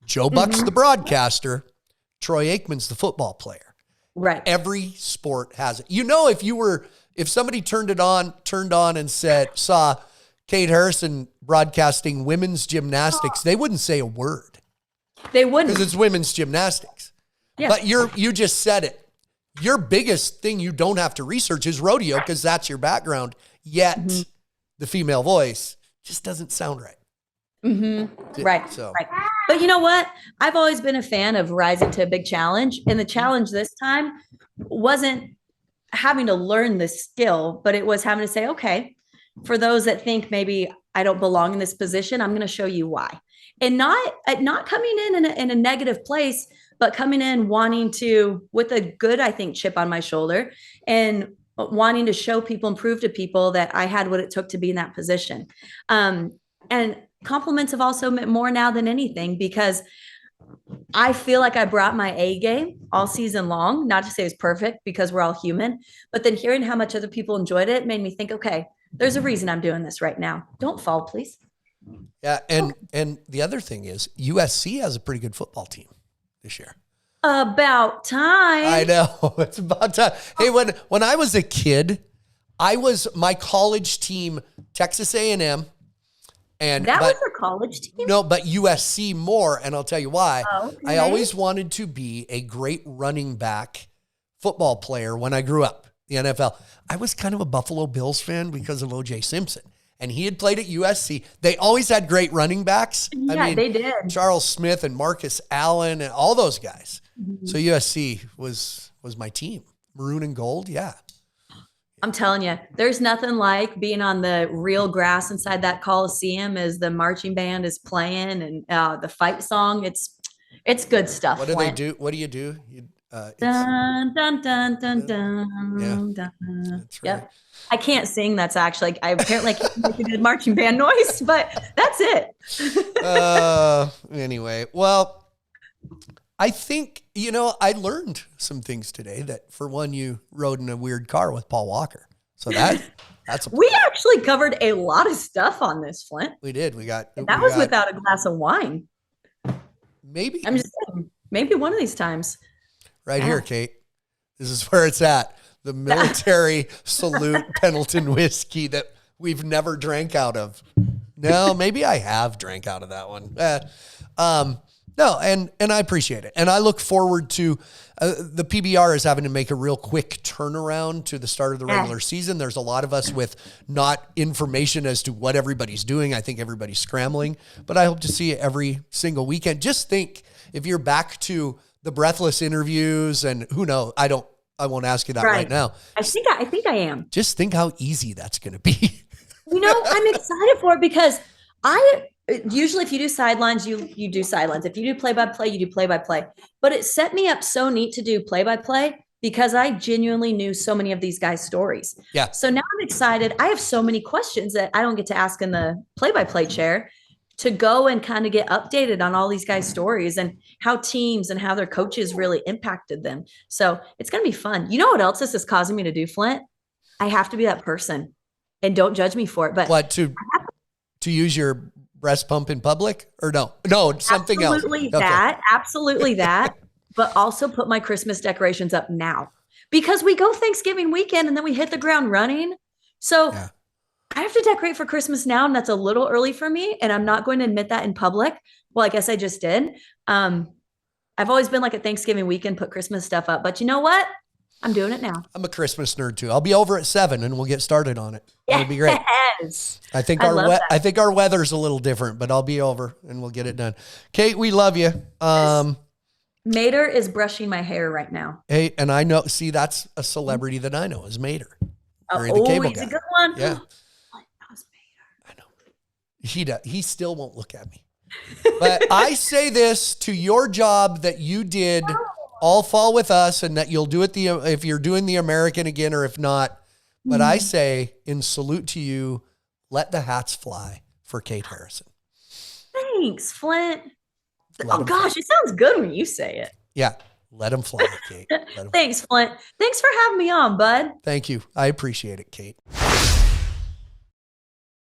Joe Buck's the broadcaster. Troy Aikman's the football player. Right. Every sport has it. If somebody turned on and saw Kate Harrison broadcasting women's gymnastics, they wouldn't say a word. They wouldn't. Because it's women's gymnastics. Yeah. But you just said it. Your biggest thing you don't have to research is rodeo, because that's your background. Yet the female voice just doesn't sound right. Mm-hmm. Right. But you know what? I've always been a fan of rising to a big challenge. And the challenge this time wasn't having to learn the skill, but it was having to say, okay, for those that think maybe I don't belong in this position, I'm going to show you why. And not coming in a negative place, but coming in wanting to, with a good, I think, chip on my shoulder, and wanting to show people and prove to people that I had what it took to be in that position. And compliments have also meant more now than anything, because I feel like I brought my A game all season long. Not to say it's perfect, because we're all human, but then hearing how much other people enjoyed it made me think, okay, there's a reason I'm doing this right now. Don't fall, please. Yeah, and the other thing is USC has a pretty good football team this year. About time. I know. It's about time. Hey, when I was a kid, I was my college team, Texas A&M. And that was your college team? No, but USC more. And I'll tell you why. Oh, okay. I always wanted to be a great running back football player when I grew up, the NFL. I was kind of a Buffalo Bills fan because of O.J. Simpson. And he had played at USC. They always had great running backs. Yeah, they did. Charles Smith and Marcus Allen and all those guys. Mm-hmm. So USC was my team. Maroon and gold, yeah. I'm telling you, there's nothing like being on the real grass inside that Coliseum as the marching band is playing and the fight song. It's good stuff. What do they do? What do you do? Dun, dun, dun, dun, dun, yeah, dun. That's right. Yep. I can't sing. That's actually, I apparently can't make a good marching band noise, but that's it. Anyway, well, I think, I learned some things today that, for one, you rode in a weird car with Paul Walker. So we actually covered a lot of stuff on this, Flint. We did. That was without a glass of wine. Maybe. I'm just saying, maybe one of these times. Right here, Kate. This is where it's at. The military salute Pendleton whiskey that we've never drank out of. No, maybe I have drank out of that one. No, and I appreciate it. And I look forward to the PBR is having to make a real quick turnaround to the start of the regular season. There's a lot of us with not information as to what everybody's doing. I think everybody's scrambling, but I hope to see it every single weekend. Just think, if you're back to the breathless interviews, and who knows, I won't ask you that right now. I think I am. Just think how easy that's going to be. I'm excited for it because usually if you do sidelines, you do sidelines. If you do play-by-play, you do play-by-play. But it set me up so neat to do play-by-play because I genuinely knew so many of these guys' stories. Yeah. So now I'm excited. I have so many questions that I don't get to ask in the play-by-play chair to go and kind of get updated on all these guys' stories and how teams and how their coaches really impacted them. So it's going to be fun. You know what else this is causing me to do, Flint? I have to be that person, and don't judge me for it. But what, to use your breast pump in public, or no, something else? Absolutely that. But also put my Christmas decorations up now because we go Thanksgiving weekend and then we hit the ground running. So yeah. I have to decorate for Christmas now, and that's a little early for me, and I'm not going to admit that in public. Well, I guess I just did. I've always been like a Thanksgiving weekend, put Christmas stuff up, but you know what? I'm doing it now. I'm a Christmas nerd too. I'll be over at 7 and we'll get started on it. It'll be great. Yes. I think our weather's a little different, but I'll be over and we'll get it done. Kate, we love you. Mater is brushing my hair right now. Hey, and I know, see, that's a celebrity that I know is Mater. He's a good one. Yeah. I know. He still won't look at me. But I say this to your job that you did all fall with us, and that you'll do it if you're doing the American again, or if not. But I say, in salute to you, let the hats fly for Kate Harrison. Thanks, Flint. It sounds good when you say it. Yeah. Let them fly, Kate. Thanks, Flint. Thanks for having me on, bud. Thank you. I appreciate it, Kate.